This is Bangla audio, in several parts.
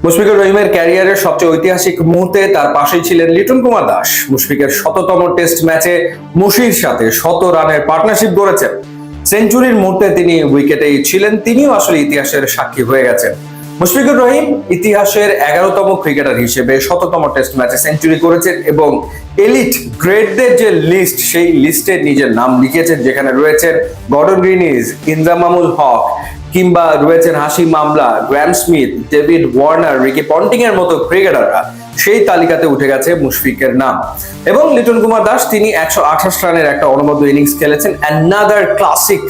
মুশফিকুর রহিমের ক্যারিয়ারের সবচেয়ে ঐতিহাসিক মুহূর্তে তার পাশেই ছিলেন লিটন কুমার দাস। মুশফিকের ১০০তম টেস্ট ম্যাচে মুশির সাথে ১০০ রানের পার্টনারশিপ গড়েছেন। সেঞ্চুরির মুহূর্তে তিনি উইকেটেই ছিলেন, তিনিও আসলে ইতিহাসের সাক্ষী হয়ে গেছেন। মুশফিকুর রহিম ইতিহাসের ১১তম ক্রিকেটার হিসেবে ১০০তম টেস্ট ম্যাচে সেঞ্চুরি করেছেন এবং এলিট গ্রেটদের যে লিস্ট, সেই লিস্টে নিজের নাম লিখেছেন, যেখানে রয়েছেন গর্ডন গ্রিনিজ, ইনজামামুল হক, কিংবা রয়েছেন Hashim Amla, Graeme Smith, David Warner, Ricky Ponting এর মতো ক্রিকেটাররা। সেই তালিকাতে উঠে গেছে মুশফিকের নাম। এবং লিটন কুমার দাস, তিনি ১২৮ রানের একটা অনবদ্য ইনিংস খেলেছেন। Another classic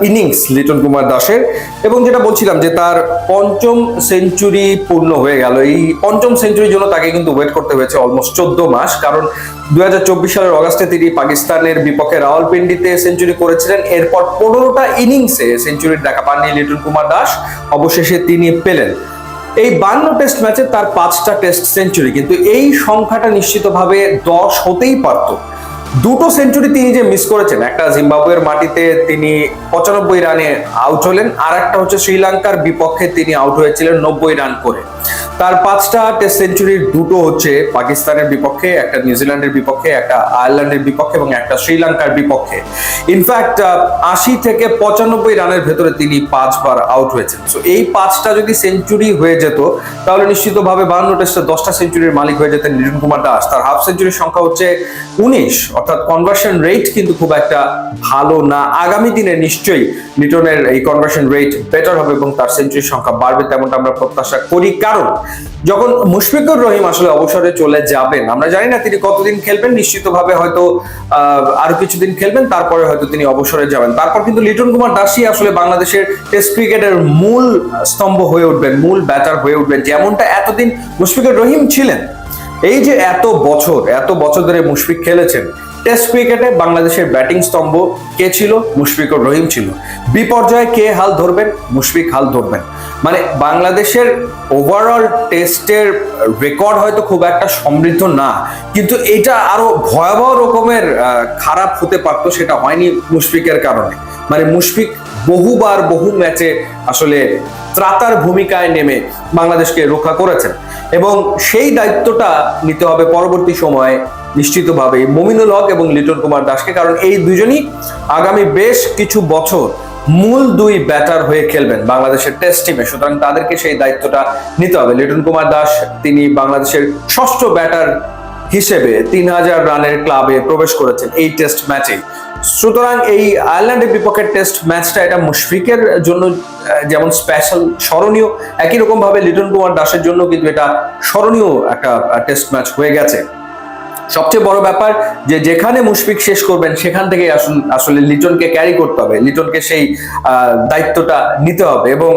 innings Liton Kumar দাসের। এবং যেটা বলছিলাম যে তার পঞ্চম সেঞ্চুরি পূর্ণ হয়ে গেল। এই পঞ্চম সেঞ্চুরির জন্য তাকে কিন্তু ওয়েট করতে হয়েছে অলমোস্ট ১৪ মাস, কারণ ২০২৪ সালের অগাস্টে তিনি পাকিস্তানের বিপক্ষে রাওয়ালপিন্ডিতে সেঞ্চুরি করেছিলেন। এরপর ১৫টা ইনিংসে সেঞ্চুরির দেখা পাননি লিটন কুমার দাস, অবশেষে তিনি পেলেন। এই ৫২ টেস্ট ম্যাচে তার ৫টা টেস্ট সেঞ্চুরি, কিন্তু এই সংখ্যাটা নিশ্চিতভাবে ১০ হতেই পারত। দুটো সেঞ্চুরি তিনি যে মিস করেছেন, একটা জিম্বাবুয়ের মাটিতে তিনি ৯৫ রানে আউট হলেন, আর একটা হচ্ছে শ্রীলঙ্কার বিপক্ষে তিনি আউট হয়েছিলেন ৯০ রান করে। তার ৫টা টেস্ট সেঞ্চুরির দুটো হচ্ছে পাকিস্তানের বিপক্ষে, একটা নিউজিল্যান্ডের বিপক্ষে, একটা আয়ারল্যান্ডের বিপক্ষে এবং একটা শ্রীলঙ্কার বিপক্ষে। ইনফ্যাক্ট ৮০ থেকে ৯৫ রানের ভেতরে তিনি ৫বার আউট হয়েছেন। সো এই ৫টা যদি সেঞ্চুরি হয়ে যেত, তাহলে নিশ্চিতভাবে ৫২ টেস্টে ১০টা সেঞ্চুরির মালিক হয়ে যেতেন লিটন কুমার দাস। তার হাফ সেঞ্চুরির সংখ্যা হচ্ছে ১৯, অর্থাৎ কনভার্সন রেট কিন্তু খুব একটা ভালো না। আগামী দিনে নিশ্চয়ই লিটনের এই কনভার্সন রেট বেটার হবে এবং তার সেঞ্চুরির সংখ্যা বাড়বে, তেমনটা আমরা প্রত্যাশা করি। কারণ যখন মুশফিকুর রহিম আসলে অবসরে চলে যাবেন, আমরা জানি না তিনি কতদিন খেলবেন, নিশ্চিতভাবে হয়তো আরো কিছুদিন খেলবেন, তারপরে হয়তো তিনি অবসরে যাবেন। তারপর কিন্তু লিটন কুমার দাসই আসলে বাংলাদেশের টেস্ট ক্রিকেটের মূল স্তম্ভ হয়ে উঠবেন, মূল ব্যাটার হয়ে উঠবেন, যেমনটা এতদিন মুশফিকুর রহিম ছিলেন। এই যে এত বছর ধরে মুশফিক খেলেছেন টেস্ট ক্রিকেটে, বাংলাদেশের ব্যাটিং স্তম্ভ কে ছিল? মুশফিকুর রহিম ছিল। বিপর্যয়ে কে হাল ধরবেন? মুশফিক হাল ধরবেন। মানে বাংলাদেশের ওভারঅল টেস্টের রেকর্ড হয়তো খুব একটা সমৃদ্ধ না, কিন্তু এটা আরো ভয়াবহ রকমের খারাপ হতে পারতো, সেটা হয়নি মুশফিকের কারণে। মানে মুশফিক বহুবার বহু ম্যাচে আসলে ত্রাতার ভূমিকায় নেমে বাংলাদেশকে রক্ষা করেছেন এবং সেই দায়িত্বটা নিতে হবে পরবর্তী সময়ে নিশ্চিতভাবে মমিনুল হক এবং লিটন কুমার দাসকে, কারণ এই দুজনই আগামী বেশ কিছু বছর মূল দুই ব্যাটার হয়ে খেলবেন বাংলাদেশের টেস্ট টিমে। সুতরাং তাদেরকে সেই দায়িত্বটা নিতে হবে। লিটন কুমার দাস, তিনি বাংলাদেশের ষষ্ঠ ব্যাটার হিসেবে ৩০০০ রানের ক্লাবে প্রবেশ করেছেন এই টেস্ট ম্যাচে। সুতরাং এই আয়ারল্যান্ডের বিপক্ষে টেস্ট ম্যাচটা এটা মুশফিকের জন্য যেমন স্পেশাল, স্মরণীয়, একই রকম ভাবে লিটন কুমার দাসের জন্য কিন্তু এটা স্মরণীয় একটা টেস্ট ম্যাচ হয়ে গেছে। সবচেয়ে বড় ব্যাপার যে যেখানে মুশফিক শেষ করবেন সেখান থেকে আসলে লিটনকে ক্যারি করতে হবে, লিটনকে সেই দায়িত্বটা নিতে হবে। এবং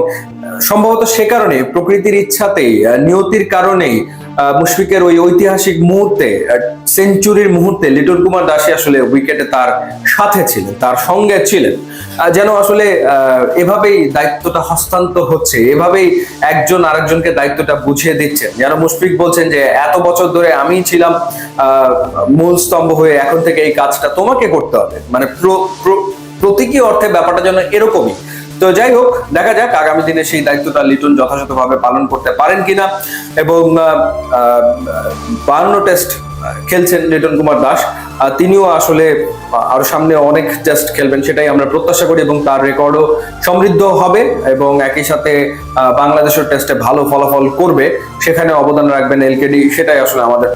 সম্ভবত সে কারণে, প্রকৃতির ইচ্ছাতেই, নিয়তির কারণেই মুশফিকের ওই ঐতিহাসিক মুহূর্তে, সেঞ্চুরির মুহূর্তে লিটন কুমার দাসই আসলে উইকেটে তার সাথে ছিলেন, তার সঙ্গে ছিলেন। যেন আসলে এভাবেই দায়িত্বটা হস্তান্তর হচ্ছে, এভাবেই একজন আরেকজনকে দায়িত্বটা বুঝিয়ে দিচ্ছেন। যেন মুশফিক বলছেন যে এত বছর ধরে আমি ছিলাম মূল স্তম্ভ হয়ে, এখন থেকে এই কাজটা তোমাকে করতে হবে। মানে প্রতীকী অর্থে ব্যাপারটা যেন এরকমই। তো যাই হোক, দেখা যাক আগামী দিনে সেই দায়িত্বটা লিটন যথাযথভাবে পালন করতে পারেন কিনা। এবং ৫২ টেস্ট খেলছেন লিটন কুমার দাস, তিনিও আসলে আরো সামনে অনেক টেস্ট খেলবেন, সেটাই আমরা প্রত্যাশা করি। এবং তার রেকর্ডও সমৃদ্ধ হবে এবং একই সাথে বাংলাদেশের টেস্টে ভালো ফলাফল করবে, সেখানে অবদান রাখবেন এলকেডি, সেটাই আসলে আমাদের